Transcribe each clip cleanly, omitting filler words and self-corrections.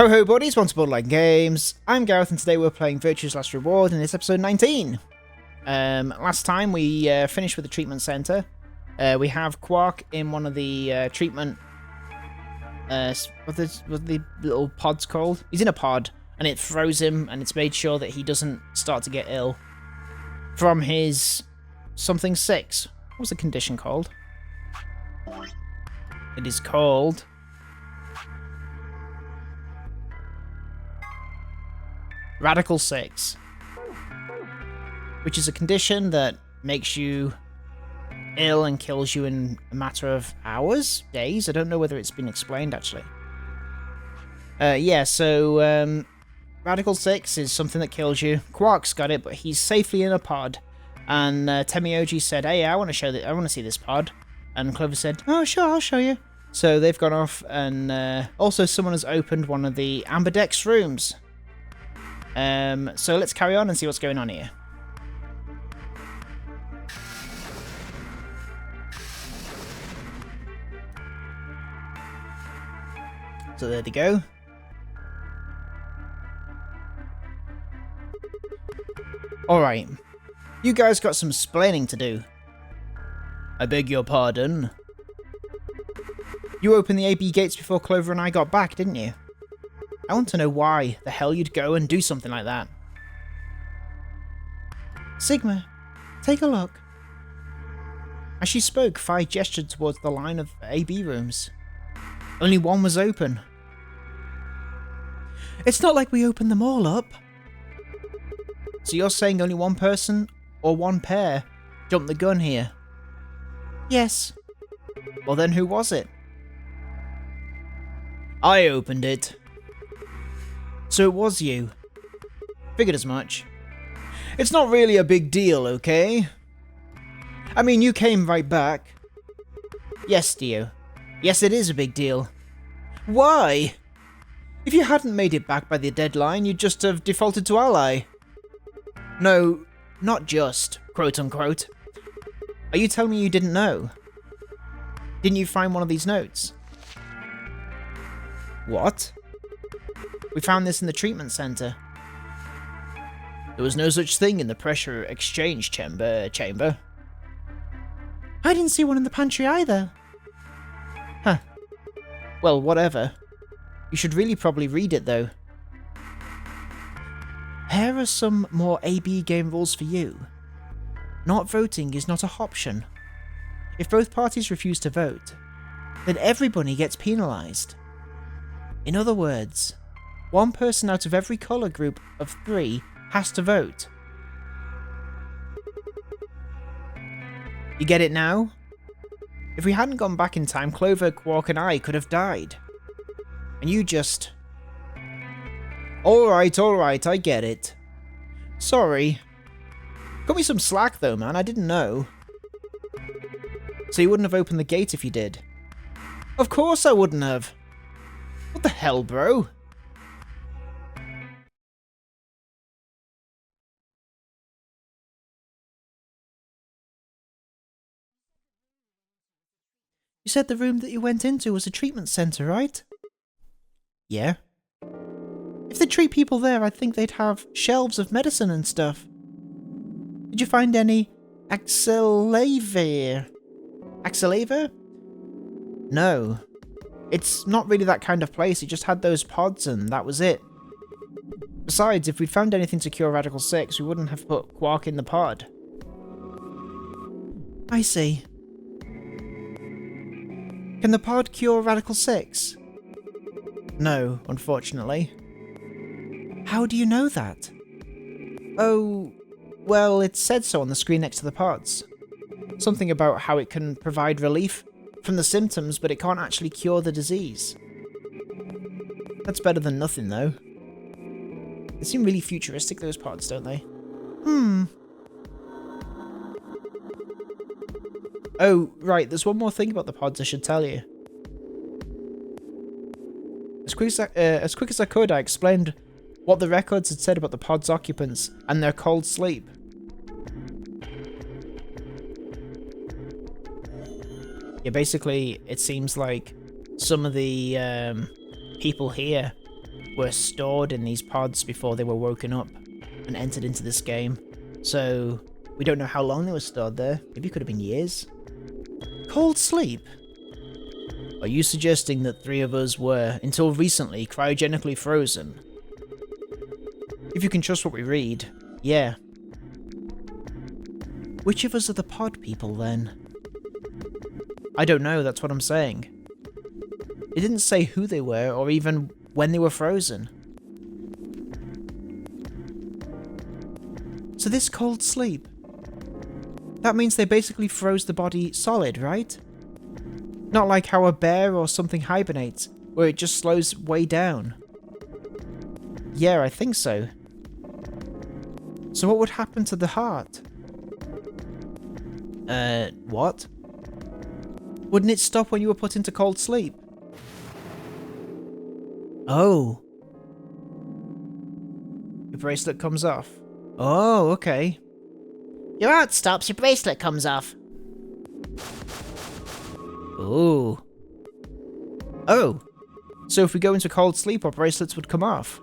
Ho ho buddies, welcome to Borderline Games. I'm Gareth and today we're playing Virtue's Last Reward and it's episode 19. Last time we finished with the treatment centre. We have Quark in one of the treatment... what the little pods called? He's in a pod and it throws him and it's made sure that he doesn't start to get ill. From his... something 6. What was the condition called? It is called... Radical 6, which is a condition that makes you ill and kills you in a matter of hours, days. I don't know whether it's been explained actually. So Radical 6 is something that kills you. Quark's got it, but he's safely in a pod. And Temioji said, "Hey, I want to see this pod." And Clover said, "Oh, sure, I'll show you." So they've gone off, and also someone has opened one of the Amberdex rooms. So let's carry on and see what's going on here. So there they go. Alright. You guys got some splaining to do. I beg your pardon. You opened the AB gates before Clover and I got back, didn't you? I want to know why the hell you'd go and do something like that. Sigma, take a look. As she spoke, Phi gestured towards the line of AB rooms. Only one was open. It's not like we opened them all up. So you're saying only one person, or one pair, jumped the gun here? Yes. Well then who was it? I opened it. So it was you. Figured as much. It's not really a big deal, okay? I mean, you came right back. Yes, Dio. Yes, it is a big deal. Why? If you hadn't made it back by the deadline, you'd just have defaulted to ally. No, not just, quote unquote. Are you telling me you didn't know? Didn't you find one of these notes? What? We found this in the treatment center. There was no such thing in the pressure exchange chamber. I didn't see one in the pantry either. Huh. Well, whatever. You should really probably read it though. Here are some more AB game rules for you. Not voting is not an option. If both parties refuse to vote, then everybody gets penalized. In other words, one person out of every colour group of 3 has to vote. You get it now? If we hadn't gone back in time, Clover, Quark and I could have died. And you just... Alright, I get it. Sorry. Cut me some slack though, man, I didn't know. So you wouldn't have opened the gate if you did? Of course I wouldn't have. What the hell, bro? You said the room that you went into was a treatment centre, right? Yeah. If they treat people there, I think they'd have shelves of medicine and stuff. Did you find any Axelaver? Axelaver? No. It's not really that kind of place, it just had those pods and that was it. Besides, if we'd found anything to cure Radical 6, we wouldn't have put Quark in the pod. I see. Can the pod cure Radical 6? No, unfortunately. How do you know that? Oh, well, it said so on the screen next to the pods. Something about how it can provide relief from the symptoms, but it can't actually cure the disease. That's better than nothing, though. They seem really futuristic, those pods, don't they? Oh, right, there's one more thing about the pods I should tell you. As quick as I could, I explained what the records had said about the pod's occupants and their cold sleep. Yeah, basically, it seems like some of the people here were stored in these pods before they were woken up and entered into this game. So we don't know how long they were stored there. Maybe it could have been years. Cold sleep? Are you suggesting that 3 of us were, until recently, cryogenically frozen? If you can trust what we read, yeah. Which of us are the pod people then? I don't know, that's what I'm saying. It didn't say who they were or even when they were frozen. So this cold sleep, that means they basically froze the body solid, right? Not like how a bear or something hibernates, where it just slows way down. Yeah, I think so. So what would happen to the heart? What? Wouldn't it stop when you were put into cold sleep? Oh. Your bracelet comes off. Oh, okay. Your heart stops, your bracelet comes off. Ooh. Oh. So if we go into cold sleep, our bracelets would come off.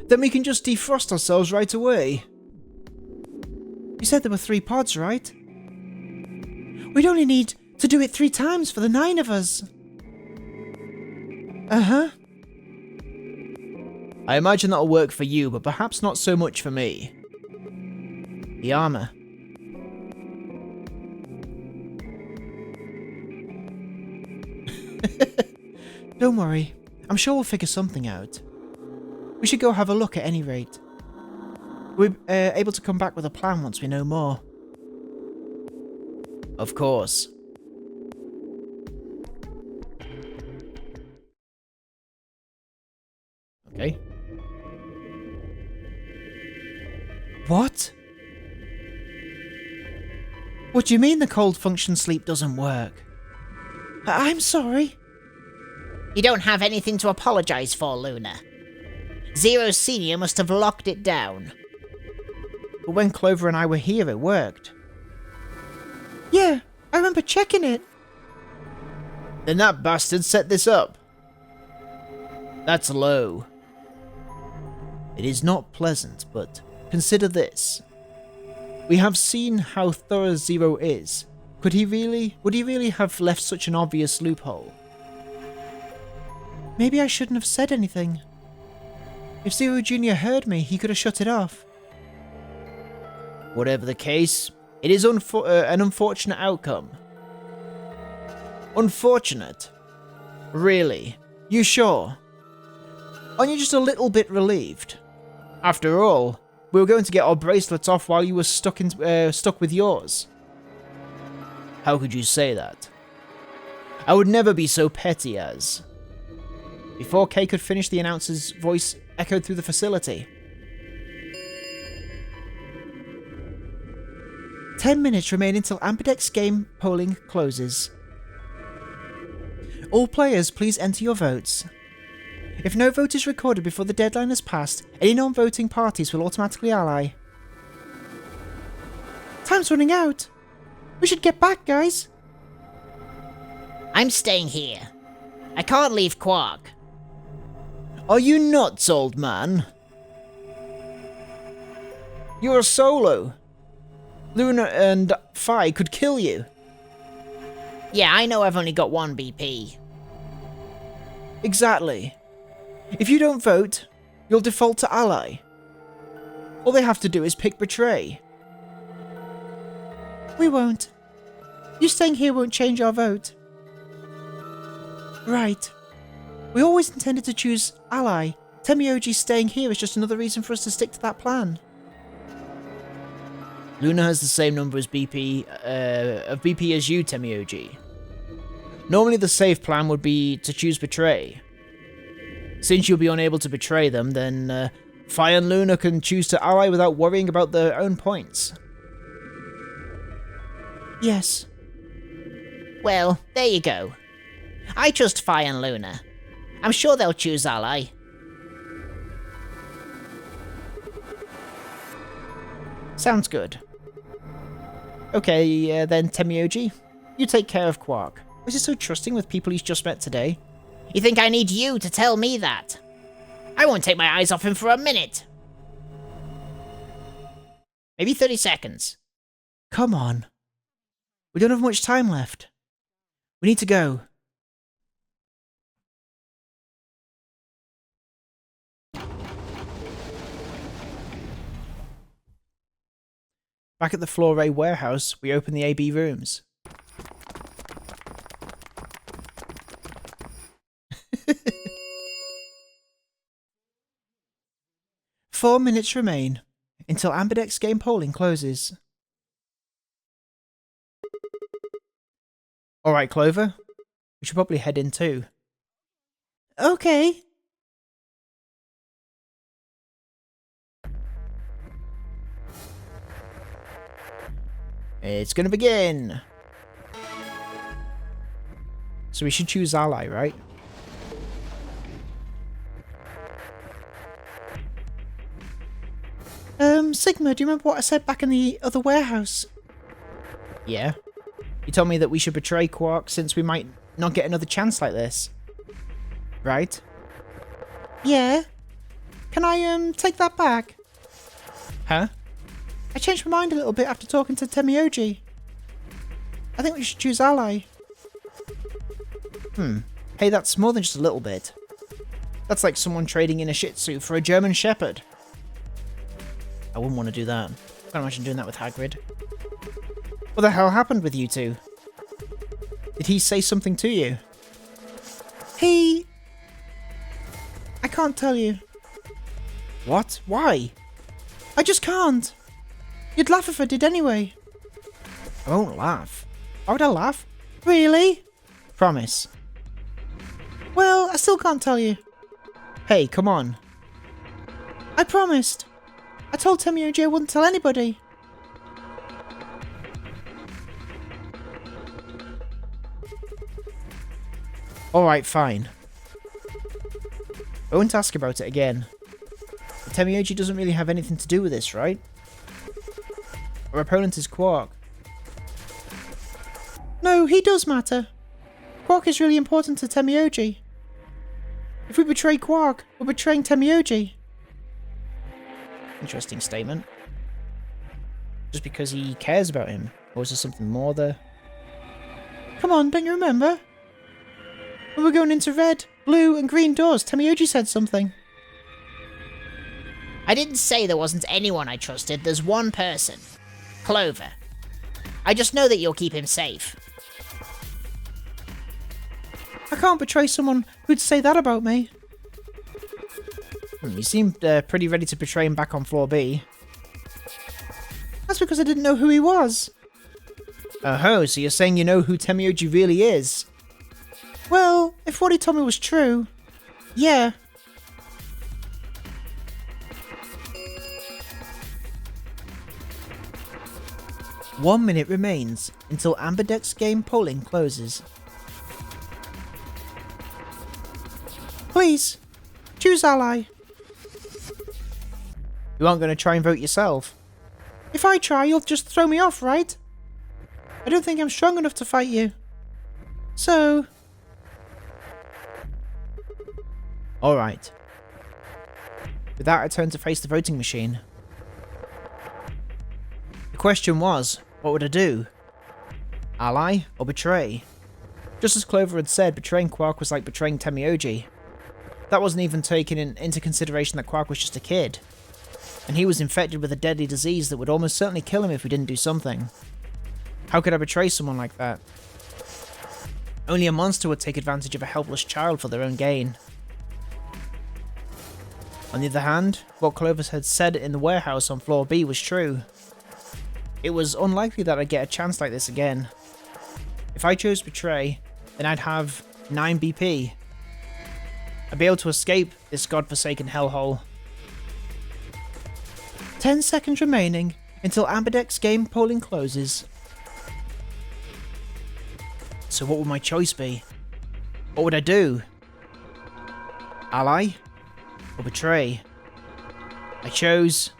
Then we can just defrost ourselves right away. You said there were 3 pods, right? We'd only need to do it 3 times for the 9 of us. Uh-huh. I imagine that'll work for you, but perhaps not so much for me. The armor. Don't worry. I'm sure we'll figure something out. We should go have a look at any rate. We're able to come back with a plan once we know more. Of course. Okay. What? What do you mean the cold function sleep doesn't work? I'm sorry. You don't have anything to apologize for, Luna. Zero Senior must have locked it down. But when Clover and I were here, it worked. Yeah, I remember checking it. Then that bastard set this up. That's low. It is not pleasant, but consider this. We have seen how thorough Zero is. Would he really have left such an obvious loophole? Maybe I shouldn't have said anything. If Zero Jr. heard me, he could have shut it off. Whatever the case, it is an unfortunate outcome. Unfortunate? Really? You sure? Aren't you just a little bit relieved? After all, we were going to get our bracelets off while you were stuck with yours. How could you say that? I would never be so petty as... Before Kay could finish, the announcer's voice echoed through the facility. 10 minutes remain until Ambidex game polling closes. All players, please enter your votes. If no vote is recorded before the deadline has passed, any non-voting parties will automatically ally. Time's running out. We should get back, guys. I'm staying here. I can't leave Quark. Are you nuts, old man? You're a solo. Luna and Phi could kill you. Yeah, I know I've only got 1 BP. Exactly. If you don't vote, you'll default to ally. All they have to do is pick betray. We won't. You staying here won't change our vote. Right. We always intended to choose ally. Temioji staying here is just another reason for us to stick to that plan. Luna has the same number of BP as you, Temioji. Normally the safe plan would be to choose betray. Since you'll be unable to betray them, then Phi and Luna can choose to ally without worrying about their own points. Yes. Well, there you go. I trust Phi and Luna. I'm sure they'll choose ally. Sounds good. Okay, then Temioji, you take care of Quark. Is he so trusting with people he's just met today? You think I need you to tell me that? I won't take my eyes off him for a minute. Maybe 30 seconds. Come on. We don't have much time left. We need to go. Back at the Floor A warehouse, we open the AB rooms. 4 minutes remain until Amberdeck's game polling closes. Alright, Clover. We should probably head in too. Okay. It's gonna begin. So we should choose ally, right? Sigma, do you remember what I said back in the other warehouse? Yeah. You told me that we should betray Quark since we might not get another chance like this. Right? Yeah. Can I, take that back? Huh? I changed my mind a little bit after talking to Temioji. I think we should choose ally. Hey, that's more than just a little bit. That's like someone trading in a Shih Tzu for a German Shepherd. I wouldn't want to do that. I can't imagine doing that with Hagrid. What the hell happened with you two? Did he say something to you? I can't tell you. What? Why? I just can't. You'd laugh if I did anyway. I won't laugh. Why would I laugh? Really? Promise. Well, I still can't tell you. Hey, come on. I promised. I told Temioji I wouldn't tell anybody. Alright, fine. I won't ask about it again. But Temioji doesn't really have anything to do with this, right? Our opponent is Quark. No, he does matter. Quark is really important to Temioji. If we betray Quark, we're betraying Temioji. Interesting statement. Just because he cares about him? Or is there something more there? Come on, don't you remember? When we're going into red, blue and green doors, Temioji said something. I didn't say there wasn't anyone I trusted. There's one person. Clover. I just know that you'll keep him safe. I can't betray someone who'd say that about me. You seemed pretty ready to betray him back on floor B. That's because I didn't know who he was. Oh, so you're saying you know who Temioji really is? Well, if what he told me was true, yeah. One minute remains until Amberdeck's game polling closes. Please, choose ally. You aren't going to try and vote yourself? If I try, you'll just throw me off, right? I don't think I'm strong enough to fight you. So... Alright. With that, I turned to face the voting machine. The question was, what would I do? Ally or betray? Just as Clover had said, betraying Quark was like betraying Temioji. That wasn't even taking into consideration that Quark was just a kid. And he was infected with a deadly disease that would almost certainly kill him if we didn't do something. How could I betray someone like that? Only a monster would take advantage of a helpless child for their own gain. On the other hand, what Clover had said in the warehouse on floor B was true. It was unlikely that I'd get a chance like this again. If I chose betray, then I'd have 9 BP. I'd be able to escape this godforsaken hellhole. 10 seconds remaining until Amberdeck's game polling closes. So what would my choice be? What would I do? Ally? Or betray? I chose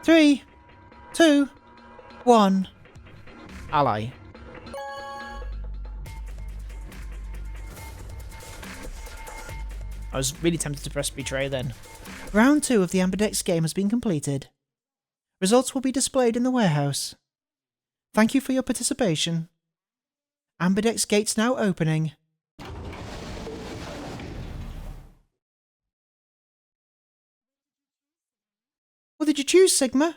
3, 2, 1. Ally. I was really tempted to press betray then. Round 2 of the Amberdex game has been completed. Results will be displayed in the warehouse. Thank you for your participation. Amberdex gates now opening. What did you choose, Sigma?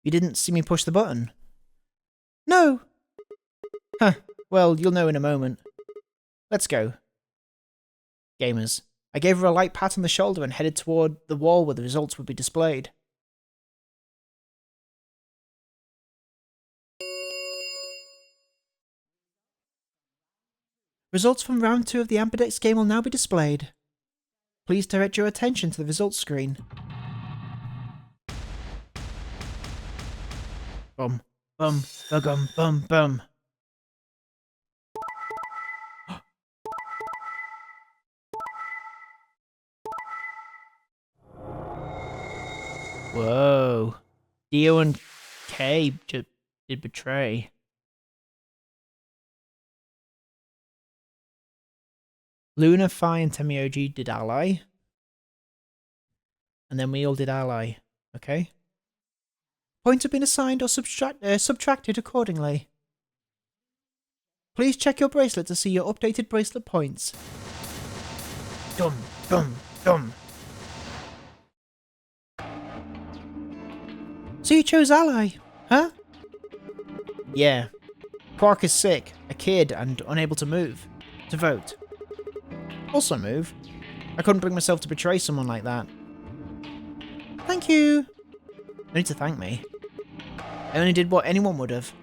You didn't see me push the button. No. Huh, well, you'll know in a moment. Let's go. Gamers. I gave her a light pat on the shoulder and headed toward the wall where the results would be displayed. Results from round 2 of the Amberdex game will now be displayed. Please direct your attention to the results screen. Bum, bum, bum, bum, bum. Whoa. Dio and Kay just did betray. Luna, Phi, and Temioji did ally. And then we all did ally. Okay? Points have been assigned or subtracted accordingly. Please check your bracelet to see your updated bracelet points. Dum, dum, dum. So you chose ally, huh? Yeah. Quark is sick, a kid, and unable to move. To vote. Also move. I couldn't bring myself to betray someone like that. Thank you. No need to thank me. I only did what anyone would have.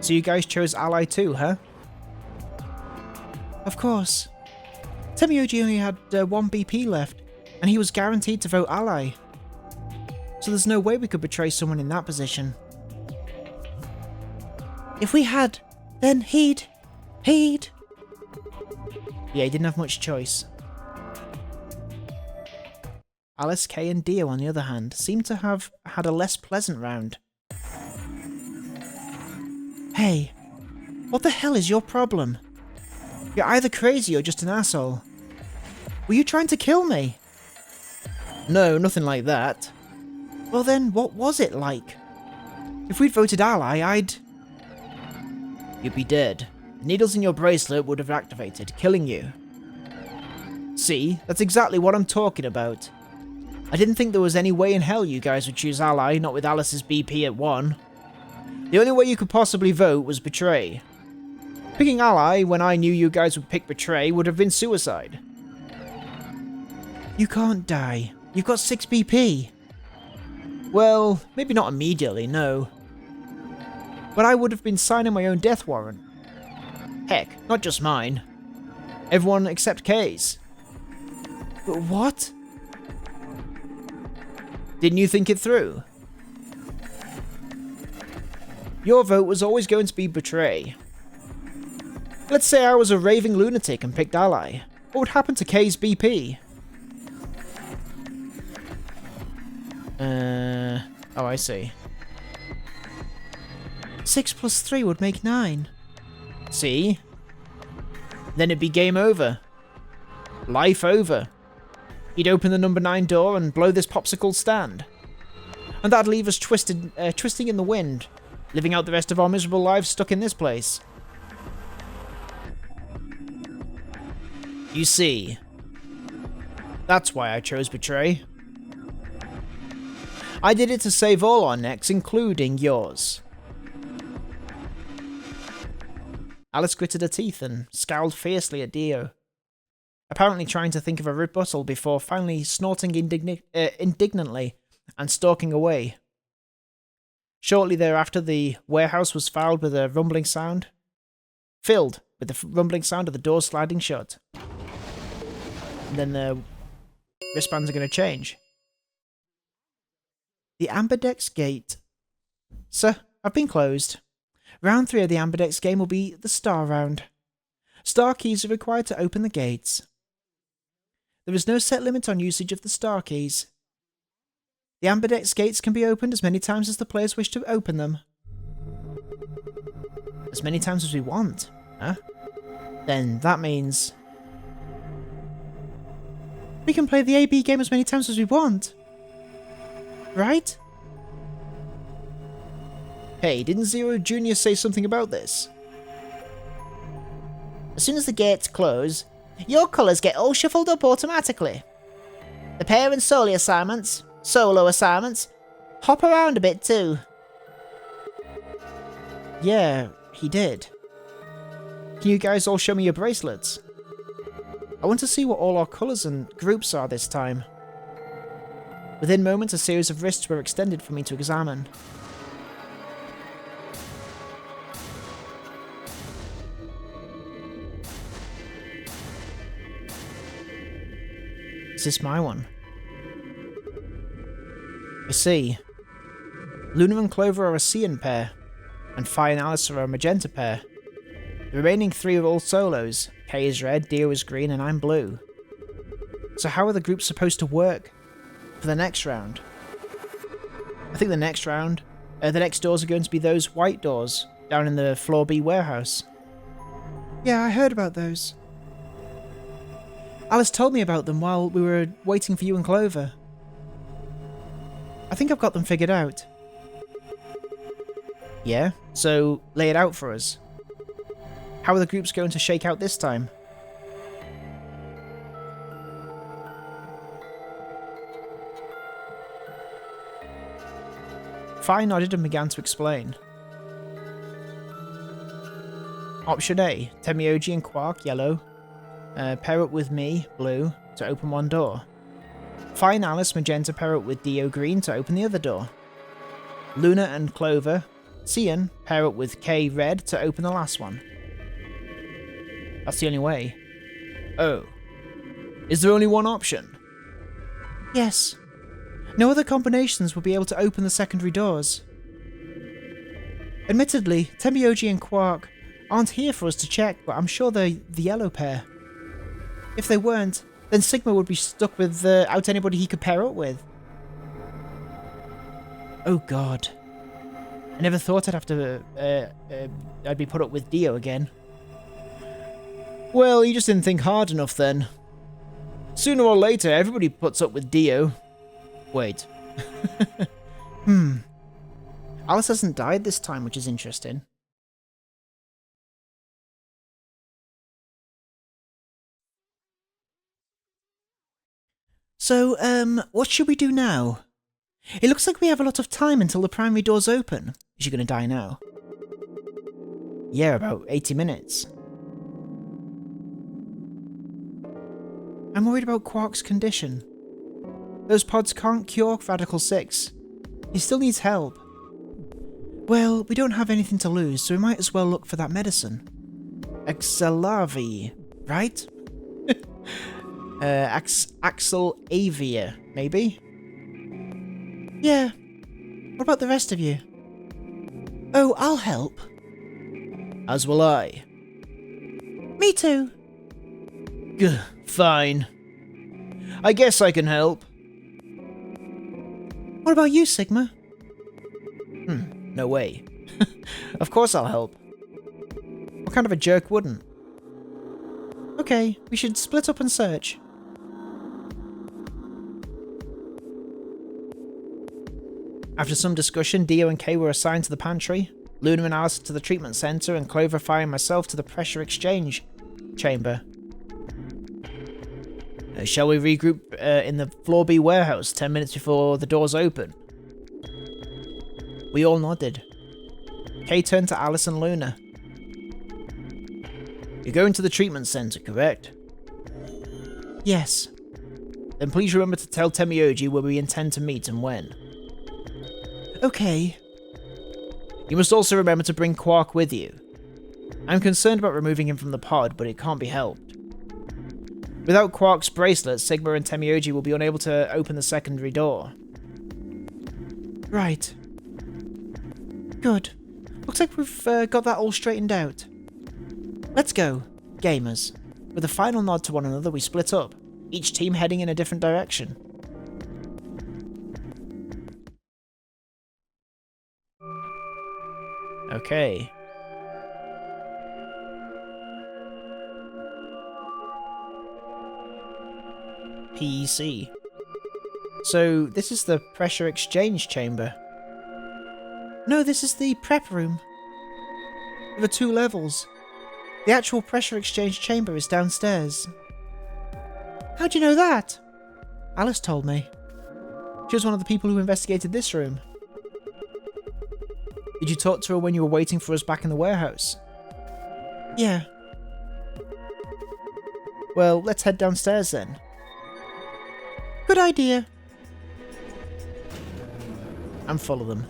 So you guys chose ally too, huh? Of course. Temioji only had 1 BP left, and he was guaranteed to vote ally. So there's no way we could betray someone in that position. If we had, then he'd... Yeah, he didn't have much choice. Alice, Kay, and Dio, on the other hand, seem to have had a less pleasant round. Hey, what the hell is your problem? You're either crazy or just an asshole. Were you trying to kill me? No, nothing like that. Well then, what was it like? If we'd voted ally, You'd be dead. The needles in your bracelet would have activated, killing you. See, that's exactly what I'm talking about. I didn't think there was any way in hell you guys would choose ally, not with Alice's BP at 1. The only way you could possibly vote was betray. Picking ally when I knew you guys would pick betray would have been suicide. You can't die. You've got 6 BP. Well, maybe not immediately, no. But I would have been signing my own death warrant. Heck, not just mine. Everyone except Kay's. But what? Didn't you think it through? Your vote was always going to be betray. Let's say I was a raving lunatic and picked ally. What would happen to Kay's BP? Oh, I see. 6 plus 3 would make 9. See? Then it'd be game over. Life over. He'd open the number 9 door and blow this popsicle stand. And that'd leave us twisting in the wind, living out the rest of our miserable lives stuck in this place. You see, that's why I chose betray. I did it to save all our necks, including yours. Alice gritted her teeth and scowled fiercely at Dio, apparently trying to think of a rebuttal before finally snorting indignantly and stalking away. Shortly thereafter, the warehouse was filled with the rumbling sound of the door sliding shut. And then the wristbands are going to change. The Amberdex gate. Sir, I've been closed. Round 3 of the Amberdex game will be the star round. Star keys are required to open the gates. There is no set limit on usage of the star keys. The Amberdex gates can be opened as many times as the players wish to open them. As many times as we want, huh? Then that means... We can play the AB game as many times as we want. Right? Hey, didn't Zero Jr. say something about this? As soon as the gates close, your colours get all shuffled up automatically. The pair and solo assignments, hop around a bit too. Yeah, he did. Can you guys all show me your bracelets? I want to see what all our colours and groups are this time. Within moments, a series of wrists were extended for me to examine. Is this my one? I see. Luna and Clover are a cyan pair, and Fi and Alice are a magenta pair. The remaining three are all solos. Kay is red, Dio is green, and I'm blue. So how are the groups supposed to work for the next round? I think the next doors are going to be those white doors down in the Floor B warehouse. Yeah, I heard about those. Alice told me about them while we were waiting for you and Clover. I think I've got them figured out. Yeah, so lay it out for us. How are the groups going to shake out this time? Fi nodded and began to explain. Option A, Temioji and Quark, yellow. Pair up with me, blue, to open one door. Fi and Alice, magenta, pair up with Dio, green, to open the other door. Luna and Clover, cyan, pair up with Kay, red, to open the last one. That's the only way. Oh. Is there only one option? Yes. No other combinations will be able to open the secondary doors. Admittedly, Temioji and Quark aren't here for us to check, but I'm sure they're the yellow pair. If they weren't, then Sigma would be stuck without anybody he could pair up with. Oh god. I never thought I'd have to, I'd be put up with Dio again. Well, you just didn't think hard enough then. Sooner or later, everybody puts up with Dio. Wait. Alice hasn't died this time, which is interesting. So, what should we do now? It looks like we have a lot of time until the primary doors open. Is she gonna die now? Yeah, about 80 minutes. I'm worried about Quark's condition. Those pods can't cure Radical 6. He still needs help. Well, we don't have anything to lose, so we might as well look for that medicine. Axelavi, right? Axel Avia, maybe? Yeah. What about the rest of you? Oh, I'll help. As will I. Me too. Gah, fine. I guess I can help. What about you, Sigma? No way. Of course I'll help. What kind of a jerk wouldn't? Okay, we should split up and search. After some discussion, Dio and Kay were assigned to the pantry, Luna and Alice to the treatment center, and Clover, Fi and myself to the pressure exchange chamber. Shall we regroup in the Floor B warehouse 10 minutes before the doors open? We all nodded. Kay turned to Alice and Luna. You're going to the treatment center, correct? Yes. Then please remember to tell Temioji where we intend to meet and when. Okay. You must also remember to bring Quark with you. I'm concerned about removing him from the pod, but it can't be helped. Without Quark's bracelet, Sigma and Temioji will be unable to open the secondary door. Right. Good. Looks like we've got that all straightened out. Let's go, gamers. With a final nod to one another, we split up, each team heading in a different direction. Okay. PEC. So, this is the pressure exchange chamber. No, this is the prep room. There are 2 levels. The actual pressure exchange chamber is downstairs. How'd you know that? Alice told me. She was one of the people who investigated this room. Did you talk to her when you were waiting for us back in the warehouse? Yeah. Well, let's head downstairs then. Good idea. And follow them.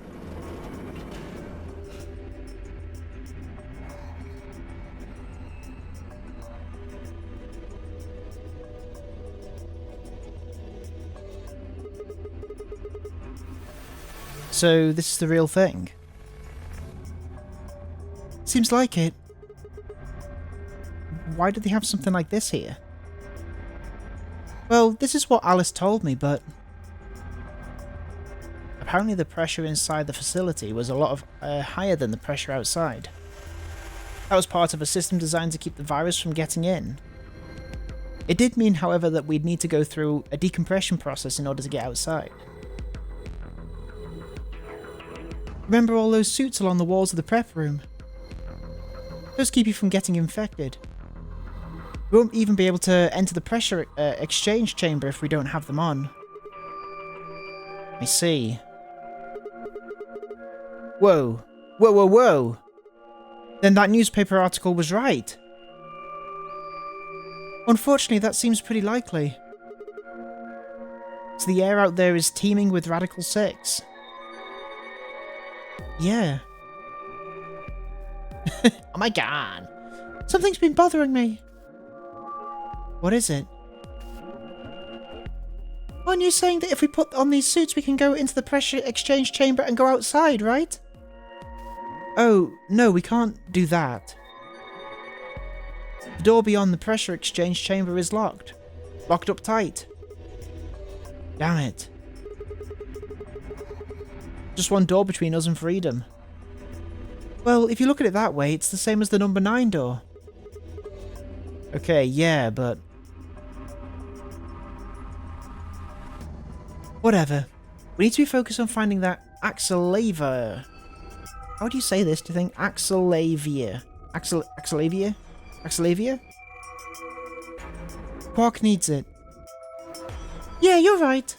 So, this is the real thing? Seems like it. Why did they have something like this here? Well, this is what Alice told me, but... Apparently the pressure inside the facility was a lot higher than the pressure outside. That was part of a system designed to keep the virus from getting in. It did mean, however, that we'd need to go through a decompression process in order to get outside. Remember all those suits along the walls of the prep room? Those keep you from getting infected. We won't even be able to enter the pressure exchange chamber if we don't have them on. I see. Whoa. Whoa, whoa, whoa! Then that newspaper article was right. Unfortunately, that seems pretty likely. So the air out there is teeming with Radical 6. Yeah. Oh my god. Something's been bothering me. What is it? Aren't you saying that if we put on these suits we can go into the pressure exchange chamber and go outside, right? Oh, no, we can't do that. The door beyond the pressure exchange chamber is locked. Locked up tight. Damn it. Just one door between us and freedom. Well, if you look at it that way, it's the same as the number 9 door. Okay, yeah, but... Whatever. We need to be focused on finding that Axelaver. How do you say this? Do you think Axelavier? Axelavier? Axelavier? Quark needs it. Yeah, you're right.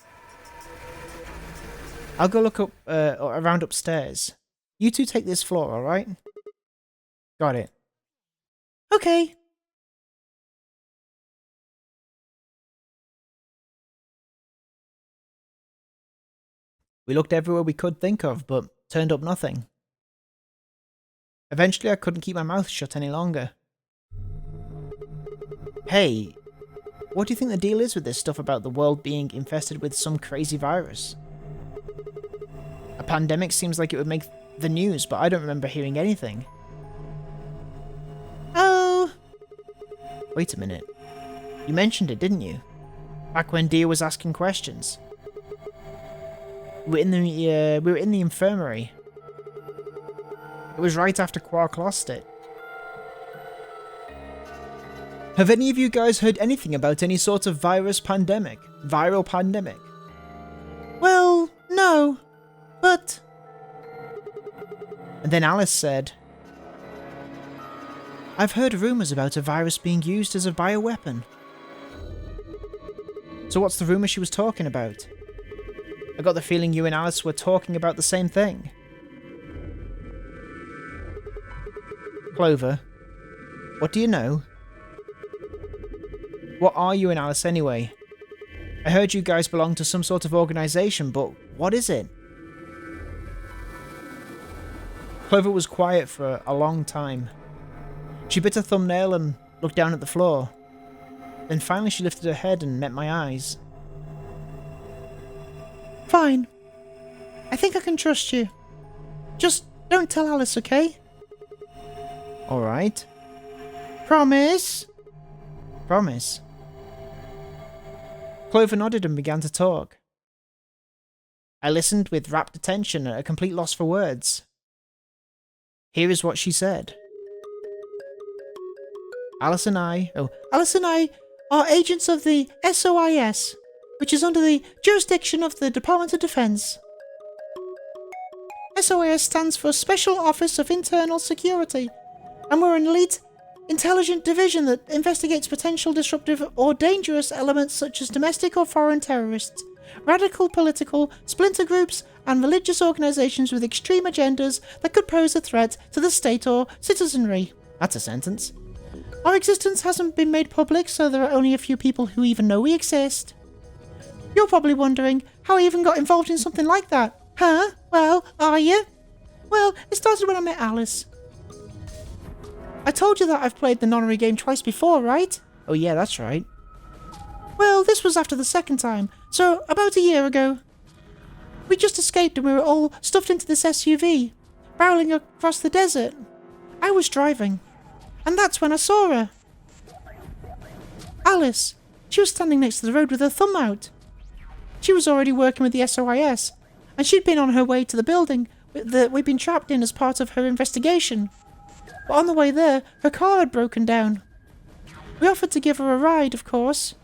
I'll go look up around upstairs. You two take this floor, alright? Got it. Okay. We looked everywhere we could think of, but turned up nothing. Eventually I couldn't keep my mouth shut any longer. Hey, what do you think the deal is with this stuff about the world being infested with some crazy virus? A pandemic seems like it would make the news, but I don't remember hearing anything. Oh! Wait a minute. You mentioned it, didn't you? Back when Dia was asking questions. We were in the infirmary. It was right after Quark lost it. Have any of you guys heard anything about any sort of virus pandemic? Viral pandemic? Well, no. But... And then Alice said, I've heard rumours about a virus being used as a bioweapon. So what's the rumour she was talking about? I got the feeling you and Alice were talking about the same thing. Clover, what do you know? What are you and Alice anyway? I heard you guys belong to some sort of organisation, but what is it? Clover was quiet for a long time. She bit her thumbnail and looked down at the floor. Then finally she lifted her head and met my eyes. Fine. I think I can trust you. Just don't tell Alice, okay? Alright. Promise? Promise. Clover nodded and began to talk. I listened with rapt attention at a complete loss for words. Here is what she said. Alice and I are agents of the SOIS, which is under the jurisdiction of the Department of Defense. SOIS stands for Special Office of Internal Security, and we're an elite intelligent division that investigates potential disruptive or dangerous elements such as domestic or foreign terrorists, radical political, splinter groups, and religious organizations with extreme agendas that could pose a threat to the state or citizenry. That's a sentence. Our existence hasn't been made public, so there are only a few people who even know we exist. You're probably wondering how I even got involved in something like that. Huh? Well, are you? Well, it started when I met Alice. I told you that I've played the nonary game twice before, right? Oh yeah, that's right. Well, this was after the second time, so about a year ago. We just escaped and we were all stuffed into this SUV, barreling across the desert. I was driving, and that's when I saw her. Alice. She was standing next to the road with her thumb out. She was already working with the SOIS, and she'd been on her way to the building that we'd been trapped in as part of her investigation. But on the way there, her car had broken down. We offered to give her a ride, of course.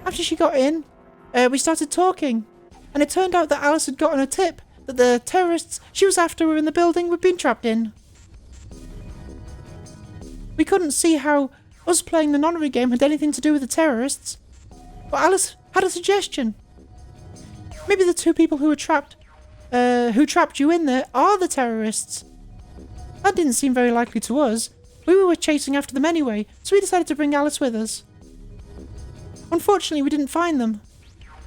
After she got in, we started talking, and it turned out that Alice had gotten a tip that the terrorists she was after were in the building we'd been trapped in. We couldn't see how us playing the nonary game had anything to do with the terrorists, but Alice had a suggestion. Maybe the two people who trapped you in there are the terrorists. That didn't seem very likely to us. We were chasing after them anyway, so we decided to bring Alice with us. Unfortunately, we didn't find them.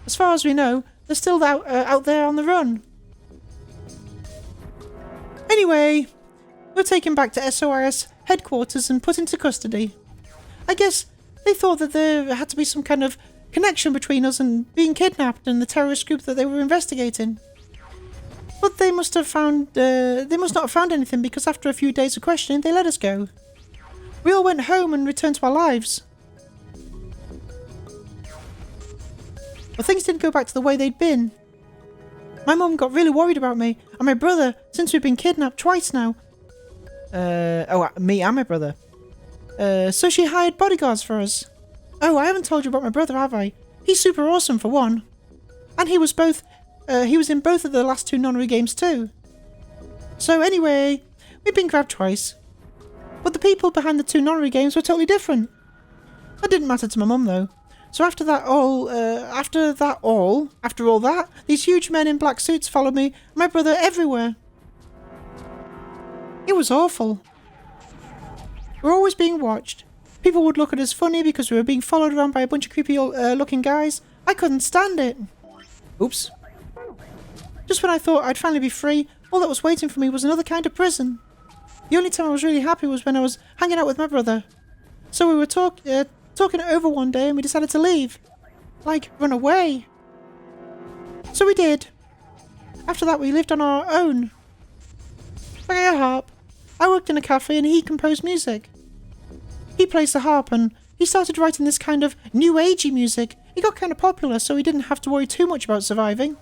As far as we know, they're still out there on the run. Anyway, we're taken back to SOIS headquarters and put into custody. I guess they thought that there had to be some kind of connection between us and being kidnapped and the terrorist group that they were investigating. But they must not have found anything, because after a few days of questioning, they let us go. We all went home and returned to our lives. But things didn't go back to the way they'd been. My mum got really worried about me and my brother, since we've been kidnapped twice now. Me and my brother. So she hired bodyguards for us. Oh, I haven't told you about my brother, have I? He's super awesome, for one. And he was in both of the last two nonary games too. So anyway, we've been grabbed twice. But the people behind the two nonary games were totally different. That didn't matter to my mum though. So after all that, these huge men in black suits followed me and my brother everywhere. It was awful. We were always being watched. People would look at us funny because we were being followed around by a bunch of creepy looking guys. I couldn't stand it. Oops. Just when I thought I'd finally be free, all that was waiting for me was another kind of prison. The only time I was really happy was when I was hanging out with my brother. So we were talking it over one day and we decided to leave. Like, run away. So we did. After that we lived on our own. Like a harp. I worked in a cafe and he composed music. He plays the harp and he started writing this kind of new agey music. He got kind of popular, so he didn't have to worry too much about surviving.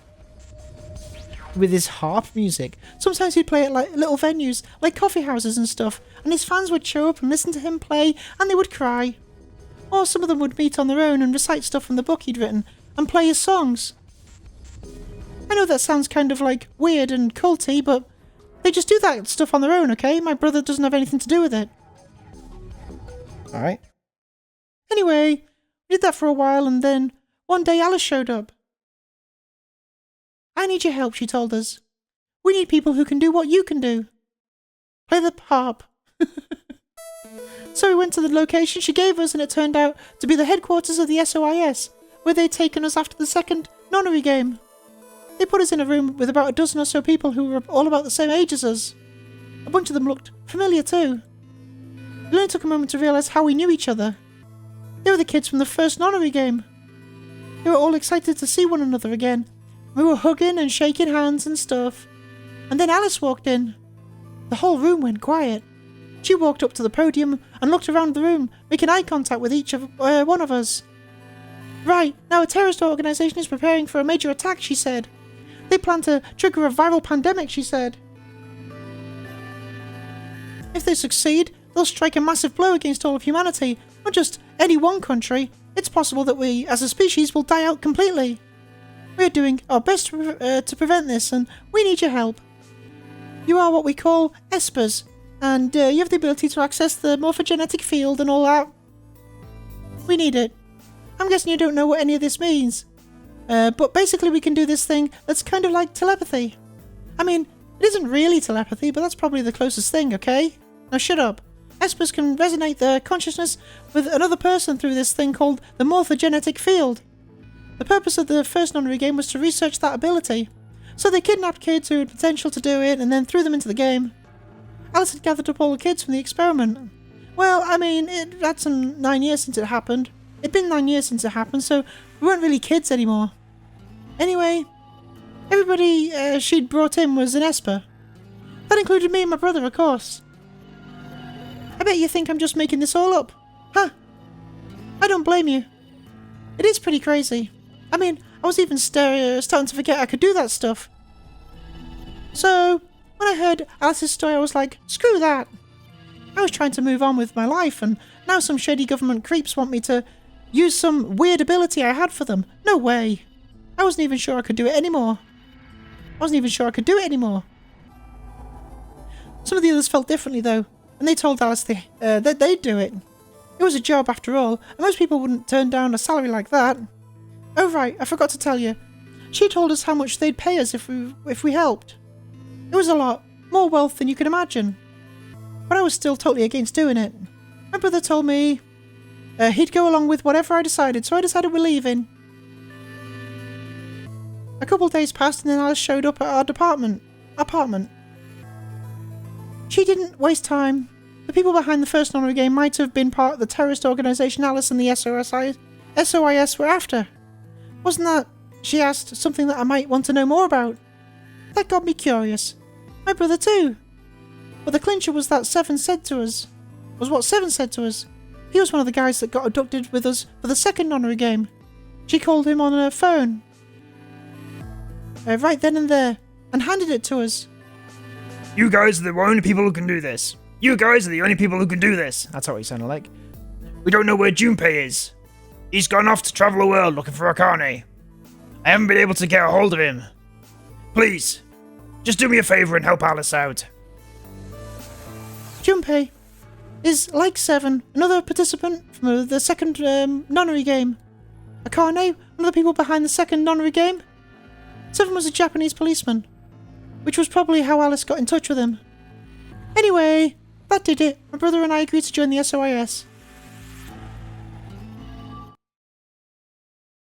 With his harp music. Sometimes he'd play at like little venues, like coffee houses and stuff, and his fans would show up and listen to him play, and they would cry. Or some of them would meet on their own and recite stuff from the book he'd written, and play his songs. I know that sounds kind of like weird and culty, but they just do that stuff on their own, okay? My brother doesn't have anything to do with it. Alright. Anyway, we did that for a while, and then one day Alice showed up. I need your help, she told us. We need people who can do what you can do. Play the harp. So we went to the location she gave us, and it turned out to be the headquarters of the SOIS, where they'd taken us after the second nonary game. They put us in a room with about a dozen or so people who were all about the same age as us. A bunch of them looked familiar too. It only took a moment to realise how we knew each other. They were the kids from the first nonary game. They were all excited to see one another again. We were hugging and shaking hands and stuff. And then Alice walked in. The whole room went quiet. She walked up to the podium and looked around the room, making eye contact with each of one of us. Right, now a terrorist organisation is preparing for a major attack, she said. They plan to trigger a viral pandemic, she said. If they succeed, they'll strike a massive blow against all of humanity, Not just any one country. It's possible that we, as a species, will die out completely. We're doing our best to prevent this, and we need your help. You are what we call espers, and you have the ability to access the morphogenetic field and all that. We need it. I'm guessing you don't know what any of this means. But basically we can do this thing that's kind of like telepathy. I mean, it isn't really telepathy, but that's probably the closest thing, okay? Now shut up. Espers can resonate their consciousness with another person through this thing called the morphogenetic field. The purpose of the first nunnery game was to research that ability. So they kidnapped kids who had potential to do it and then threw them into the game. Alice had gathered up all the kids from the experiment. Well, I mean, it had some 9 years since it happened. It'd been 9 years since it happened, so we weren't really kids anymore. Anyway, everybody she'd brought in was an Esper. That included me and my brother, of course. I bet you think I'm just making this all up. Huh? I don't blame you. It is pretty crazy. I mean, I was even starting to forget I could do that stuff. So, when I heard Alice's story, I was like, screw that. I was trying to move on with my life, and now some shady government creeps want me to use some weird ability I had for them. No way. I wasn't even sure I could do it anymore. Some of the others felt differently, though, and they told Alice that they'd do it. It was a job, after all, and most people wouldn't turn down a salary like that. Oh right, I forgot to tell you. She told us how much they'd pay us if we helped. It was a lot, more wealth than you could imagine. But I was still totally against doing it. My brother told me he'd go along with whatever I decided, so I decided we're leaving. A couple days passed and then Alice showed up at our apartment. She didn't waste time. The people behind the first nunnery game might have been part of the terrorist organisation Alice and the SOIS were after. Wasn't that, she asked, something that I might want to know more about? That got me curious. My brother too. But the clincher was what Seven said to us. He was one of the guys that got abducted with us for the second nunnery game. She called him on her phone. Right then and there, and handed it to us. You guys are the only people who can do this. That's how he sounded like. We don't know where Junpei is. He's gone off to travel the world looking for Akane. I haven't been able to get a hold of him. Please, just do me a favour and help Alice out. Junpei is like Seven, another participant from the second nunnery game. Akane, one of the people behind the second nunnery game. Seven was a Japanese policeman, which was probably how Alice got in touch with him. Anyway, that did it. My brother and I agreed to join the SOIS.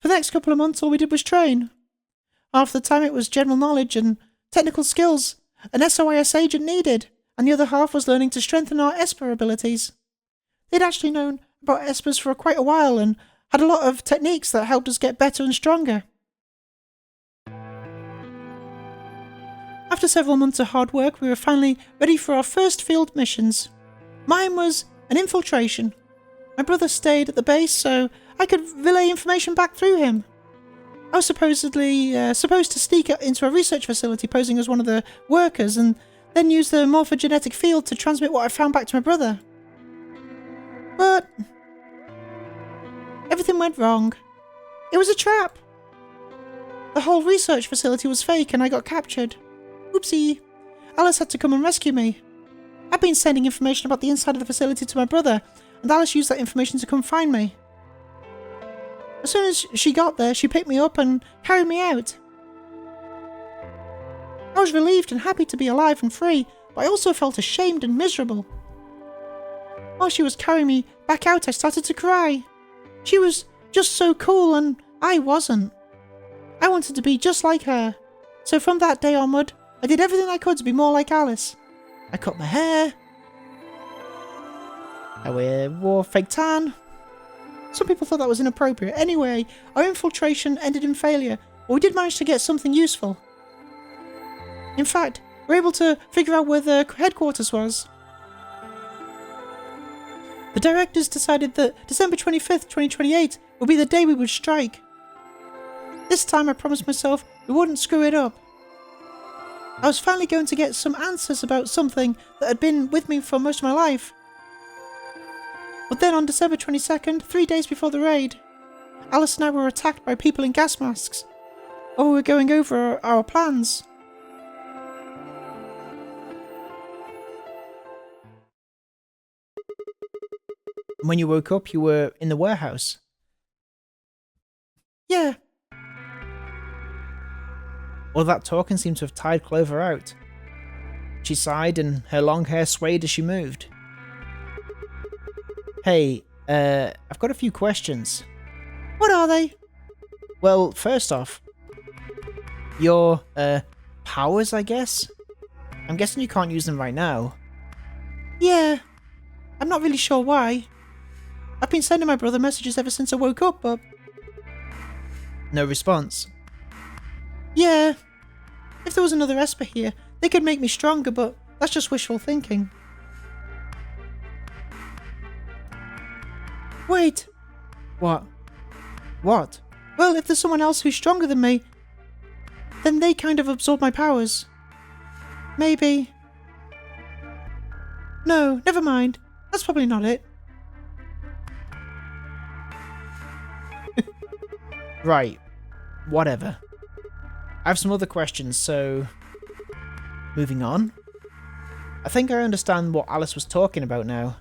For the next couple of months, all we did was train. Half the time it was general knowledge and technical skills an SOIS agent needed, and the other half was learning to strengthen our Esper abilities. They'd actually known about Espers for quite a while and had a lot of techniques that helped us get better and stronger. After several months of hard work, we were finally ready for our first field missions. Mine was an infiltration. My brother stayed at the base so I could relay information back through him. I was supposed to sneak into a research facility posing as one of the workers and then use the morphogenetic field to transmit what I found back to my brother. But everything went wrong. It was a trap. The whole research facility was fake and I got captured. Oopsie. Alice had to come and rescue me. I'd been sending information about the inside of the facility to my brother, and Alice used that information to come find me. As soon as she got there, she picked me up and carried me out. I was relieved and happy to be alive and free, but I also felt ashamed and miserable. While she was carrying me back out, I started to cry. She was just so cool and I wasn't. I wanted to be just like her. So from that day onward, I did everything I could to be more like Alice. I cut my hair. I wore fake tan. Some people thought that was inappropriate. Anyway, our infiltration ended in failure, but we did manage to get something useful. In fact, we were able to figure out where the headquarters was. The directors decided that December 25th, 2028 would be the day we would strike. This time I promised myself we wouldn't screw it up. I was finally going to get some answers about something that had been with me for most of my life. But then on December 22nd, 3 days before the raid, Alice and I were attacked by people in gas masks. Oh, we were going over our plans. When you woke up, you were in the warehouse. Yeah. All that talking seemed to have tired Clover out. She sighed and her long hair swayed as she moved. Hey, I've got a few questions. What are they? Well, first off, your, powers, I guess? I'm guessing you can't use them right now. Yeah. I'm not really sure why. I've been sending my brother messages ever since I woke up, but... No response. Yeah. If there was another Esper here, they could make me stronger, but that's just wishful thinking. Wait. What? What? Well, if there's someone else who's stronger than me, then they kind of absorb my powers. Maybe. No, never mind. That's probably not it. Right. Whatever. I have some other questions, so... Moving on. I think I understand what Alice was talking about now.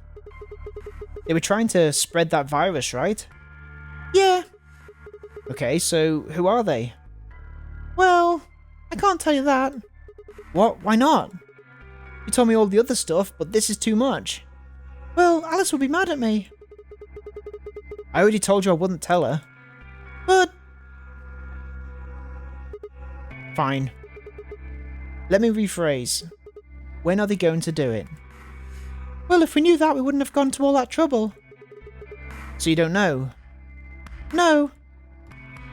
They were trying to spread that virus, right? Yeah. Okay, so who are they? Well, I can't tell you that. What? Why not? You told me all the other stuff, but this is too much. Well, Alice would be mad at me. I already told you I wouldn't tell her. But... Fine. Let me rephrase. When are they going to do it? Well, if we knew that, we wouldn't have gone to all that trouble. So you don't know? No.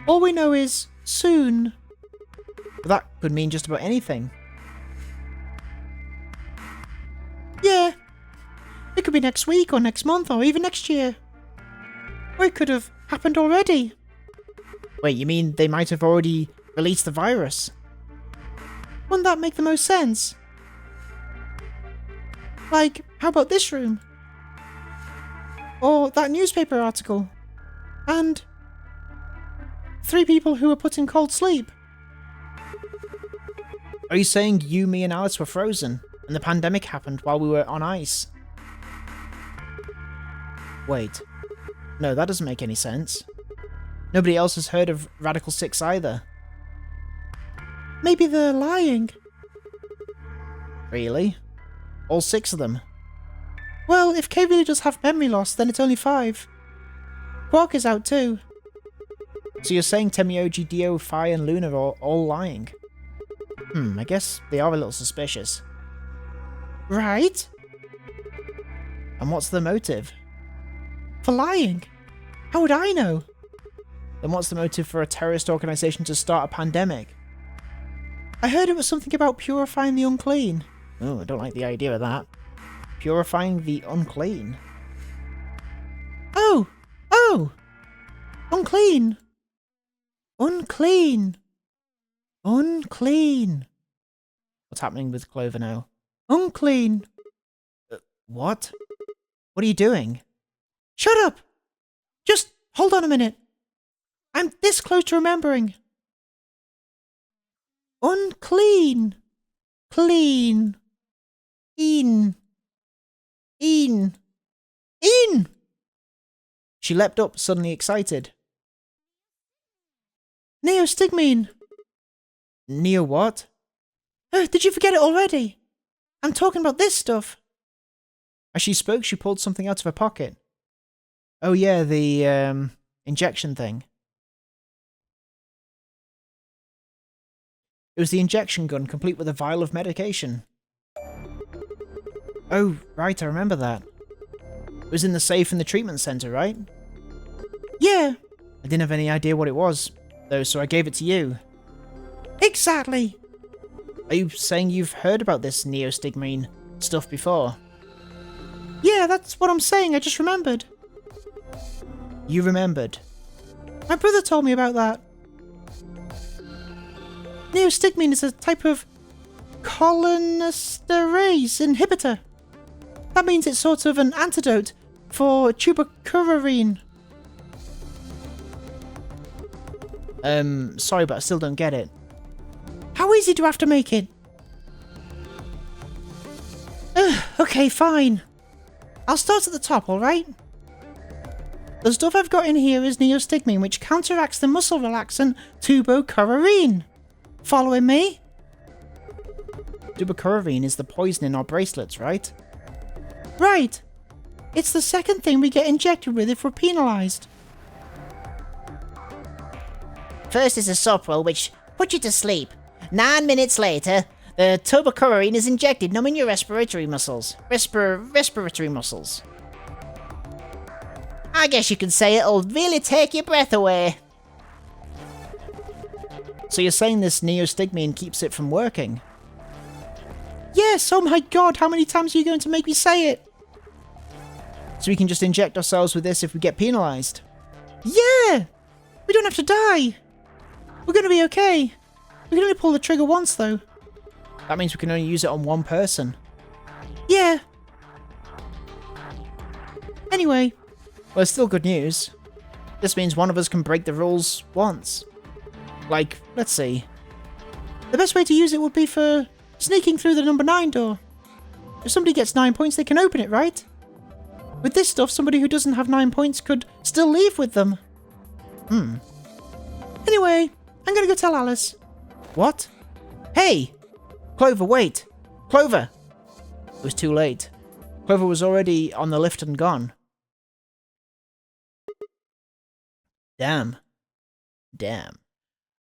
All we know is soon. But that could mean just about anything. Yeah. It could be next week or next month or even next year. Or it could have happened already. Wait, you mean they might have already released the virus? Wouldn't that make the most sense? Like, how about this room? Or that newspaper article? And 3 people who were put in cold sleep. Are you saying you, me and Alice were frozen, and the pandemic happened while we were on ice? Wait. No, that doesn't make any sense. Nobody else has heard of Radical 6 either. Maybe they're lying. Really? All 6 of them? Well, if K really does have memory loss, then it's only 5. Quark is out too. So you're saying Temioji, Dio, Phi and Luna are all lying? I guess they are a little suspicious. Right? And what's the motive? For lying? How would I know? Then what's the motive for a terrorist organisation to start a pandemic? I heard it was something about purifying the unclean. Oh, I don't like the idea of that. Purifying the unclean? Oh! Oh! Unclean! Unclean! Unclean! What's happening with Clover now? Unclean! What? What are you doing? Shut up! Just hold on a minute. I'm this close to remembering. Unclean! Clean! In! In! In! She leapt up, suddenly excited. Neostigmine! Neo what? Did you forget it already? I'm talking about this stuff. As she spoke, she pulled something out of her pocket. Oh yeah, the, injection thing. It was the injection gun, complete with a vial of medication. Oh, right, I remember that. It was in the safe in the treatment centre, right? Yeah. I didn't have any idea what it was, though, so I gave it to you. Exactly. Are you saying you've heard about this neostigmine stuff before? Yeah, that's what I'm saying, I just remembered. You remembered? My brother told me about that. Neostigmine is a type of cholinesterase inhibitor. That means it's sort of an antidote For tubercularine. Sorry, but I still don't get it. How easy do I have to make it? Okay, fine. I'll start at the top, alright? The stuff I've got in here is neostigmine, which counteracts the muscle relaxant tubercularine. Following me? Tubercularine is the poison in our bracelets, right? Right. It's the second thing we get injected with if we're penalised. First is a Sopril, which puts you to sleep. 9 minutes later, the tubercularine is injected, numbing your respiratory muscles. Respiratory muscles. I guess you could say it'll really take your breath away. So you're saying this neostigmine keeps it from working? Yes, oh my god, how many times are you going to make me say it? So we can just inject ourselves with this if we get penalised? Yeah! We don't have to die! We're gonna be okay. We can only pull the trigger once, though. That means we can only use it on one person. Yeah. Anyway. Well, it's still good news. This means one of us can break the rules once. Like, let's see. The best way to use it would be for sneaking through the number 9 door. If somebody gets 9 points, they can open it, right? With this stuff, somebody who doesn't have 9 points could still leave with them. Anyway, I'm gonna go tell Alice. What? Hey! Clover, wait! Clover! It was too late. Clover was already on the lift and gone. Damn.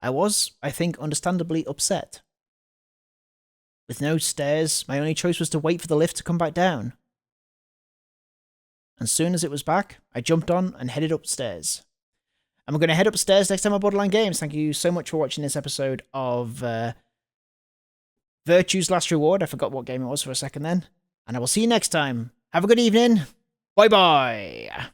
I was, I think, understandably upset. With no stairs, my only choice was to wait for the lift to come back down. As soon as it was back, I jumped on and headed upstairs. And we're going to head upstairs next time on Borderline Games. Thank you so much for watching this episode of Virtue's Last Reward. I forgot what game it was for a second then. And I will see you next time. Have a good evening. Bye-bye.